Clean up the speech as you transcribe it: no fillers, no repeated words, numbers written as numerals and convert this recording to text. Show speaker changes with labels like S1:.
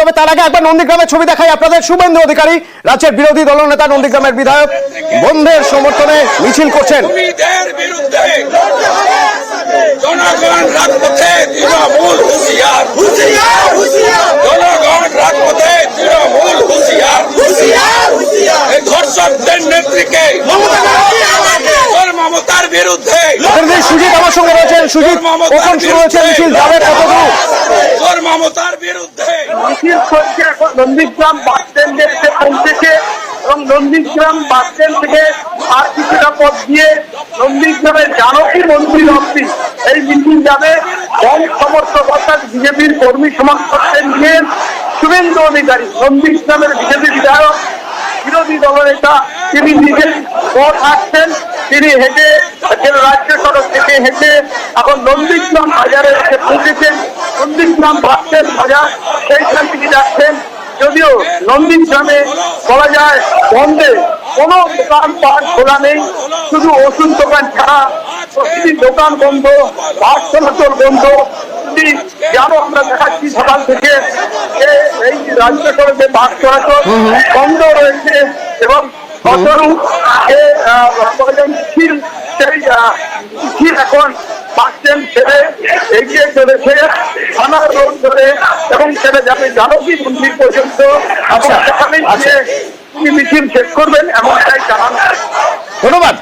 S1: তবে তার আগে একবার নন্দীগ্রামের ছবি দেখাই আপনাদের। শুভেন্দু অধিকারী রাজ্যের বিরোধী দলনেতা নন্দীগ্রামের বিধায়ক বন্ধের সমর্থনে মিছিল করছেন।
S2: জনগণ রাজপথে তৃণমূল হুঁশিয়ার, জনগণ রাজপথে তৃণমূল হুঁশিয়ার, এই ধর্ষকদের নেত্রীকে মমতার বিরুদ্ধে।
S1: সুজিত আমার সঙ্গে রয়েছেন। সুজিত, কখন শুরু হয়েছে মিছিল, যাবে কতদূর?
S2: মমতার বিরুদ্ধে
S3: মিছিল চলছে এখন নন্দীগ্রাম বাস স্ট্যান্ডে এসে পৌঁছেছে এবং নন্দীগ্রাম বাস স্ট্যান্ড থেকে আর কিছুটা পথ দিয়ে নন্দীগ্রামের জানকী মন্দির অব্দি এই মিছিল যাবে। দল সমর্থক অর্থাৎ বিজেপির কর্মী সমর্থকদের নিয়ে শুভেন্দু অধিকারী নন্দীগ্রামের বিজেপি বিধায়ক বিরোধী দলনেতা তিনি নিজের পথ হাঁটছেন। তিনি হেঁটে রাজ্য সড়ক থেকে হেঁটে এখন নন্দীগ্রাম বাজারে এসে পৌঁছেছেন। নন্দীগ্রাম বাস স্ট্যান্ড বাজার সেইখান থেকে যাচ্ছেন। যদিও নন্দীগ্রামে বলা যায় বন্ধে কোনো দোকানপাট খোলা নেই, শুধু ওষুধ দোকান ছাড়া প্রতিটি দোকান বন্ধ, বাস চলাচল বন্ধ। জানো আমরা দেখাচ্ছি সকাল থেকে এই রাজ্য সড়কে বাস চলাচল বন্ধ রয়েছে এবং সেই এখন বাস স্ট্যান্ড ছেড়ে এগিয়ে চলেছে থানা রোড ধরে এবং সেটা যাবে জানকী মন্দির পর্যন্ত। সেখানে গিয়ে মিছিল শেষ করবেন এমনটাই জানানো।
S1: ধন্যবাদ।